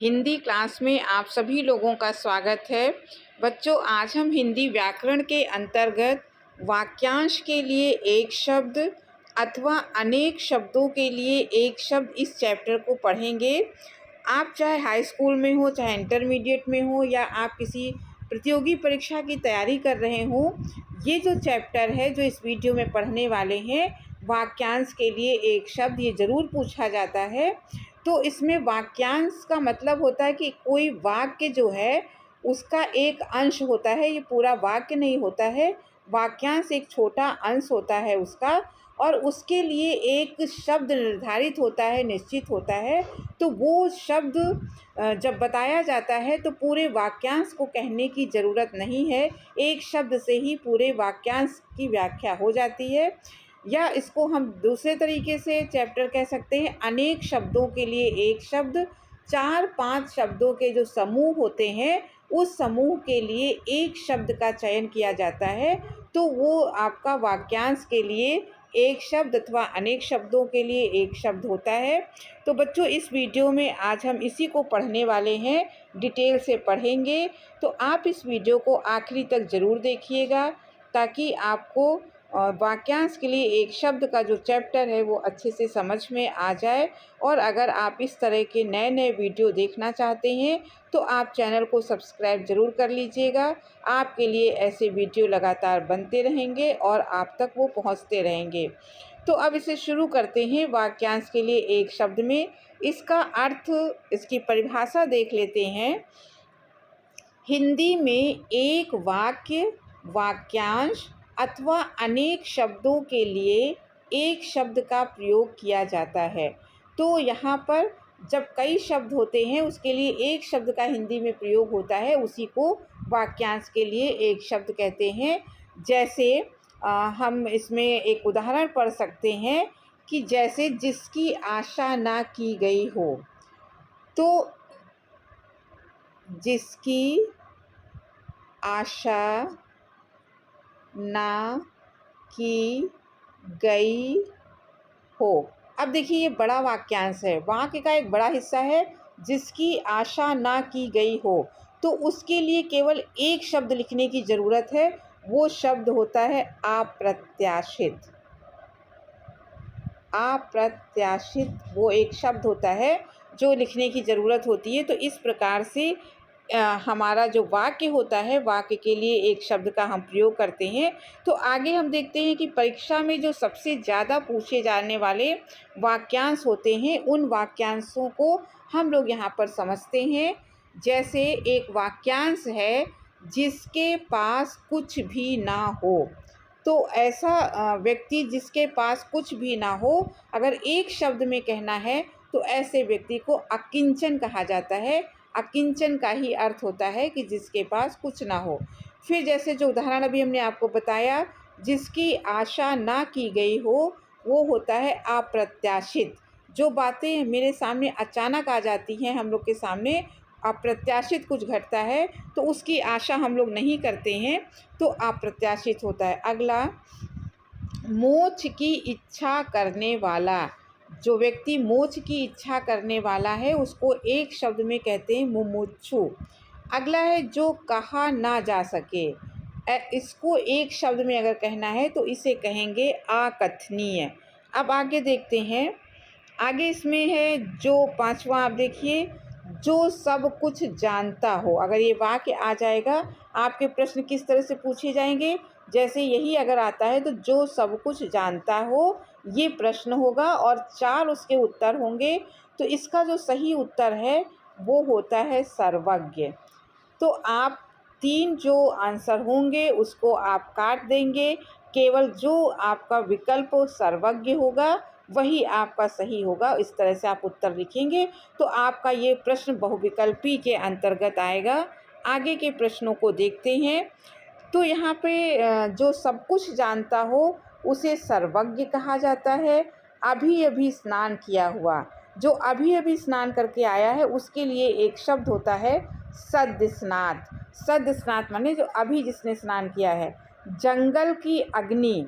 Hindi class में आप सभी लोगों का स्वागत है। बच्चों, आज हम हिंदी व्याकरण के अंतर्गत वाक्यांश के लिए एक शब्द अथवा अनेक शब्दों के लिए एक शब्द इस चैप्टर को पढ़ेंगे। आप चाहे हाई स्कूल में हो, चाहे इंटरमीडिएट में हो, या आप किसी प्रतियोगी परीक्षा की तैयारी कर रहे हो, ये जो चैप्टर है जो इस वीडियो में पढ़ने वाले हैं, वाक्यांश के लिए एक शब्द, ये ज़रूर पूछा जाता है। तो इसमें वाक्यांश का मतलब होता है कि कोई वाक्य जो है उसका एक अंश होता है, ये पूरा वाक्य नहीं होता है। वाक्यांश एक छोटा अंश होता है उसका, और उसके लिए एक शब्द निर्धारित होता है, निश्चित होता है। तो वो शब्द जब बताया जाता है तो पूरे वाक्यांश को कहने की ज़रूरत नहीं है, एक शब्द से ही पूरे वाक्यांश की व्याख्या हो जाती है। या इसको हम दूसरे तरीके से चैप्टर कह सकते हैं, अनेक शब्दों के लिए एक शब्द। 4-5 शब्दों के जो समूह होते हैं, उस समूह के लिए एक शब्द का चयन किया जाता है, तो वो आपका वाक्यांश के लिए एक शब्द अथवा अनेक शब्दों के लिए एक शब्द होता है। तो बच्चों, इस वीडियो में आज हम इसी को पढ़ने वाले हैं, डिटेल से पढ़ेंगे। तो आप इस वीडियो को आखिरी तक ज़रूर देखिएगा, ताकि आपको वाक्यांश के लिए एक शब्द का जो चैप्टर है वो अच्छे से समझ में आ जाए। और अगर आप इस तरह के नए नए वीडियो देखना चाहते हैं तो आप चैनल को सब्सक्राइब ज़रूर कर लीजिएगा। आपके लिए ऐसे वीडियो लगातार बनते रहेंगे और आप तक वो पहुंचते रहेंगे। तो अब इसे शुरू करते हैं। वाक्यांश के लिए एक शब्द में इसका अर्थ, इसकी परिभाषा देख लेते हैं। हिंदी में एक वाक्य, वाक्यांश अथवा अनेक शब्दों के लिए एक शब्द का प्रयोग किया जाता है। तो यहाँ पर जब कई शब्द होते हैं उसके लिए एक शब्द का हिंदी में प्रयोग होता है, उसी को वाक्यांश के लिए एक शब्द कहते हैं। जैसे हम इसमें एक उदाहरण पढ़ सकते हैं कि जैसे जिसकी आशा ना की गई हो। तो जिसकी आशा ना की गई हो। अब देखिए, ये बड़ा वाक्यांश है, वाक्य का एक बड़ा हिस्सा है, जिसकी आशा ना की गई हो। तो उसके लिए केवल एक शब्द लिखने की ज़रूरत है, वो शब्द होता है अप्रत्याशित। अप्रत्याशित वो एक शब्द होता है जो लिखने की ज़रूरत होती है। तो इस प्रकार से हमारा जो वाक्य होता है, वाक्य के लिए एक शब्द का हम प्रयोग करते हैं। तो आगे हम देखते हैं कि परीक्षा में जो सबसे ज़्यादा पूछे जाने वाले वाक्यांश होते हैं, उन वाक्यांशों को हम लोग यहाँ पर समझते हैं। जैसे एक वाक्यांश है, जिसके पास कुछ भी ना हो। तो ऐसा व्यक्ति जिसके पास कुछ भी ना हो, अगर एक शब्द में कहना है तो ऐसे व्यक्ति को अकिंचन कहा जाता है। अकिंचन का ही अर्थ होता है कि जिसके पास कुछ ना हो। फिर जैसे जो उदाहरण अभी हमने आपको बताया, जिसकी आशा ना की गई हो, वो होता है अप्रत्याशित। जो बातें मेरे सामने अचानक आ जाती हैं, हम लोग के सामने अप्रत्याशित कुछ घटता है तो उसकी आशा हम लोग नहीं करते हैं, तो अप्रत्याशित होता है। अगला, मोक्ष की इच्छा करने वाला। जो व्यक्ति मोक्ष की इच्छा करने वाला है उसको एक शब्द में कहते हैं मुमुक्षु। अगला है, जो कहा ना जा सके। इसको एक शब्द में अगर कहना है तो इसे कहेंगे अकथनीय। अब आगे देखते हैं। आगे इसमें है जो पांचवा, आप देखिए, जो सब कुछ जानता हो। अगर ये वाक्य आ जाएगा, आपके प्रश्न किस तरह से पूछे जाएंगे, जैसे यही अगर आता है तो जो सब कुछ जानता हो, ये प्रश्न होगा और 4 उसके उत्तर होंगे। तो इसका जो सही उत्तर है वो होता है सर्वज्ञ। तो आप 3 जो आंसर होंगे उसको आप काट देंगे, केवल जो आपका विकल्प सर्वज्ञ होगा वही आपका सही होगा। इस तरह से आप उत्तर लिखेंगे तो आपका ये प्रश्न बहुविकल्पी के अंतर्गत आएगा। आगे के प्रश्नों को देखते हैं। तो यहाँ पे जो सब कुछ जानता हो उसे सर्वज्ञ कहा जाता है। अभी अभी स्नान किया हुआ, जो अभी अभी स्नान करके आया है, उसके लिए एक शब्द होता है सद्य स्नात। सद्य स्नात माने जो अभी जिसने स्नान किया है। जंगल की अग्नि,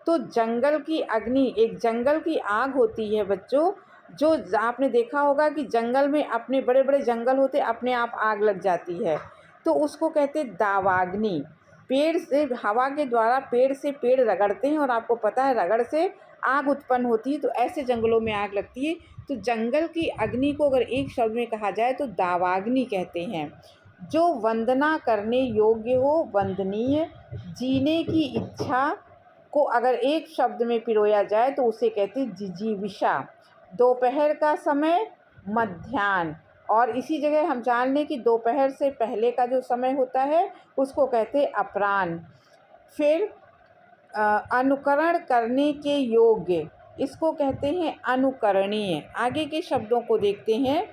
तो जंगल की अग्नि, एक जंगल की आग होती है बच्चों, जो आपने देखा होगा कि जंगल में अपने बड़े बड़े जंगल होते, अपने आप आग लग जाती है, तो उसको कहते दावाग्नि। पेड़ से हवा के द्वारा पेड़ से पेड़ रगड़ते हैं और आपको पता है रगड़ से आग उत्पन्न होती है, तो ऐसे जंगलों में आग लगती है। तो जंगल की अग्नि को अगर एक शब्द में कहा जाए तो दावाग्नि कहते हैं। जो वंदना करने योग्य हो, वंदनीय, जीने की इच्छा को अगर एक शब्द में पिरोया जाए तो उसे कहते हैं जिजीविषा। दोपहर का समय मध्याह्न, और इसी जगह हम जान लें कि दोपहर से पहले का जो समय होता है उसको कहते हैं अपराह्न। फिर अनुकरण करने के योग्य, इसको कहते हैं अनुकरणीय। आगे के शब्दों को देखते हैं।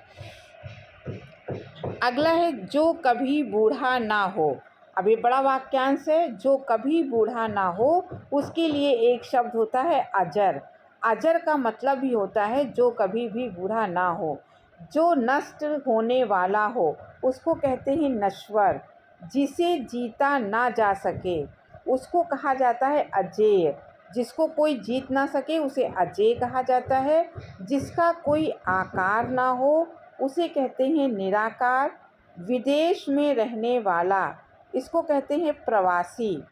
अगला है जो कभी बूढ़ा ना हो। अब ये बड़ा वाक्यांश है, जो कभी बूढ़ा ना हो, उसके लिए एक शब्द होता है अजर। अजर का मतलब भी होता है जो कभी भी बूढ़ा ना हो। जो नष्ट होने वाला हो उसको कहते हैं नश्वर। जिसे जीता ना जा सके उसको कहा जाता है अजेय। जिसको कोई जीत ना सके उसे अजेय कहा जाता है। जिसका कोई आकार ना हो उसे कहते हैं निराकार। विदेश में रहने वाला, इसको कहते हैं प्रवासी।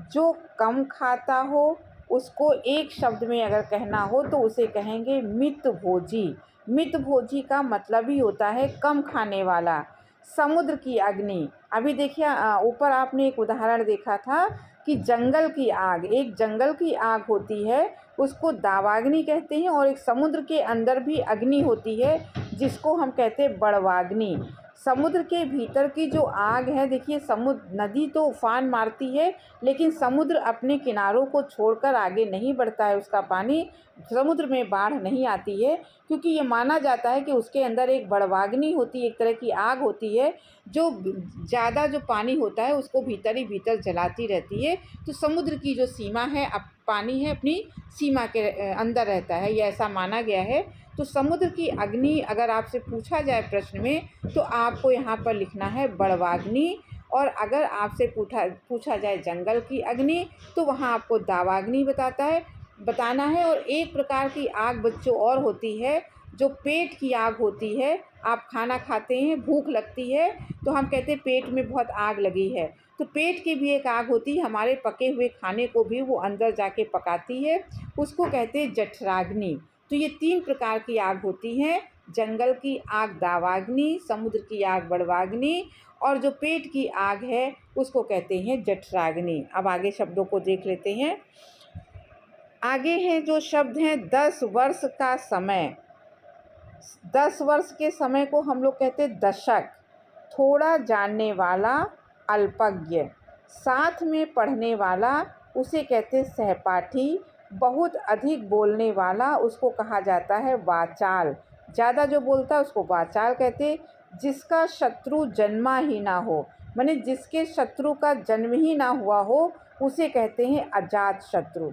जो कम खाता हो उसको एक शब्द में अगर कहना हो तो उसे कहेंगे मितभोजी। मितभोजी का मतलब ही होता है कम खाने वाला। समुद्र की अग्नि, अभी देखिए ऊपर आपने एक उदाहरण देखा था कि जंगल की आग, एक जंगल की आग होती है उसको दावाग्नि कहते हैं, और एक समुद्र के अंदर भी अग्नि होती है जिसको हम कहते हैं बड़वाग्नि। समुद्र के भीतर की जो आग है, देखिए समुद्र, नदी तो उफान मारती है लेकिन समुद्र अपने किनारों को छोड़कर आगे नहीं बढ़ता है, उसका पानी, समुद्र में बाढ़ नहीं आती है, क्योंकि ये माना जाता है कि उसके अंदर एक बड़वाग्नि होती है, एक तरह की आग होती है जो ज़्यादा जो पानी होता है उसको भीतर ही भीतर जलाती रहती है। तो समुद्र की जो सीमा है, अब पानी है अपनी सीमा के अंदर रहता है, ये ऐसा माना गया है। तो समुद्र की अग्नि अगर आपसे पूछा जाए प्रश्न में तो आपको यहाँ पर लिखना है बड़वाग्नि, और अगर आपसे पूछा जाए जंगल की अग्नि तो वहाँ आपको दावाग्नि बताना है। और एक प्रकार की आग बच्चों और होती है जो पेट की आग होती है। आप खाना खाते हैं, भूख लगती है तो हम कहते हैं पेट में बहुत आग लगी है, तो पेट की भी एक आग होती है, हमारे पके हुए खाने को भी वो अंदर जाके पकाती है, उसको कहते हैं जठराग्नि। तो ये 3 प्रकार की आग होती हैं, जंगल की आग दावाग्नि, समुद्र की आग बड़वाग्नि, और जो पेट की आग है उसको कहते हैं जठराग्नि। अब आगे शब्दों को देख लेते हैं। आगे हैं जो शब्द हैं 10 वर्ष का समय। 10 वर्ष के समय को हम लोग कहते हैं दशक। थोड़ा जानने वाला अल्पज्ञ। साथ में पढ़ने वाला उसे कहते हैं सहपाठी। बहुत अधिक बोलने वाला उसको कहा जाता है वाचाल। ज़्यादा जो बोलता है उसको वाचाल कहते। जिसका शत्रु जन्मा ही ना हो, माने जिसके शत्रु का जन्म ही ना हुआ हो उसे कहते हैं अजात शत्रु।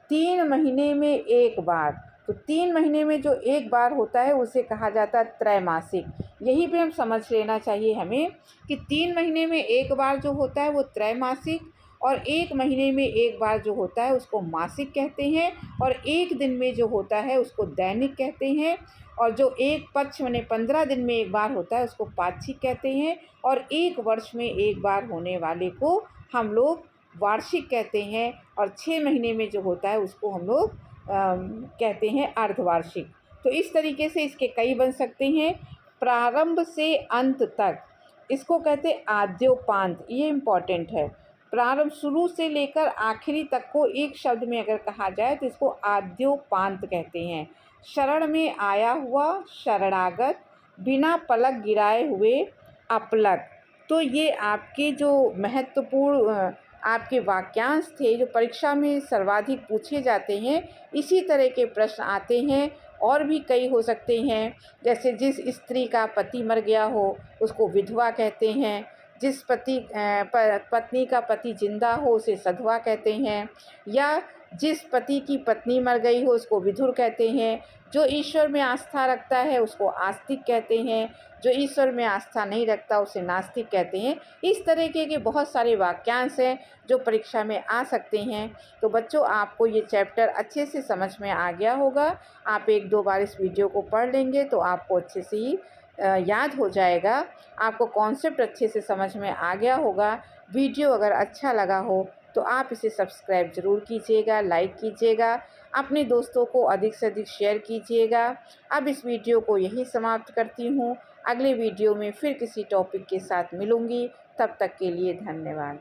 3 महीने में एक बार, तो 3 महीने में जो एक बार होता है उसे कहा जाता है त्रैमासिक। यहीं पे हम समझ लेना चाहिए हमें कि 3 महीने में एक बार जो होता है वो त्रैमासिक, और 1 महीने में एक बार जो होता है उसको मासिक कहते हैं, और 1 दिन में जो होता है उसको दैनिक कहते हैं, और जो एक पक्ष माने 15 दिन में एक बार होता है उसको पाक्षिक कहते हैं, और 1 वर्ष में एक बार होने वाले को हम लोग वार्षिक कहते हैं, और 6 महीने में जो होता है उसको हम लोग कहते हैं अर्धवार्षिक। तो इस तरीके से इसके कई बन सकते हैं। प्रारंभ से अंत तक, इसको कहते हैं आद्योपांत, ये इम्पॉर्टेंट है। प्रारंभ, शुरू से लेकर आखिरी तक को एक शब्द में अगर कहा जाए तो इसको आद्योपांत कहते हैं। शरण में आया हुआ शरणागत, बिना पलक गिराए हुए अपलक। तो ये आपके जो महत्वपूर्ण आपके वाक्यांश थे जो परीक्षा में सर्वाधिक पूछे जाते हैं, इसी तरह के प्रश्न आते हैं। और भी कई हो सकते हैं, जैसे जिस स्त्री का पति मर गया हो उसको विधवा कहते हैं। जिस पत्नी का पति जिंदा हो उसे सधवा कहते हैं, या जिस पति की पत्नी मर गई हो उसको विधुर कहते हैं। जो ईश्वर में आस्था रखता है उसको आस्तिक कहते हैं, जो ईश्वर में आस्था नहीं रखता उसे नास्तिक कहते हैं। इस तरीके के बहुत सारे वाक्यांश हैं जो परीक्षा में आ सकते हैं। तो बच्चों, आपको ये चैप्टर अच्छे से समझ में आ गया होगा। आप 1-2 बार इस वीडियो को पढ़ लेंगे तो आपको अच्छे से ही याद हो जाएगा। आपको कॉन्सेप्ट अच्छे से समझ में आ गया होगा। वीडियो अगर अच्छा लगा हो तो आप इसे सब्सक्राइब ज़रूर कीजिएगा, लाइक कीजिएगा, अपने दोस्तों को अधिक से अधिक शेयर कीजिएगा। अब इस वीडियो को यहीं समाप्त करती हूँ। अगले वीडियो में फिर किसी टॉपिक के साथ मिलूँगी। तब तक के लिए धन्यवाद।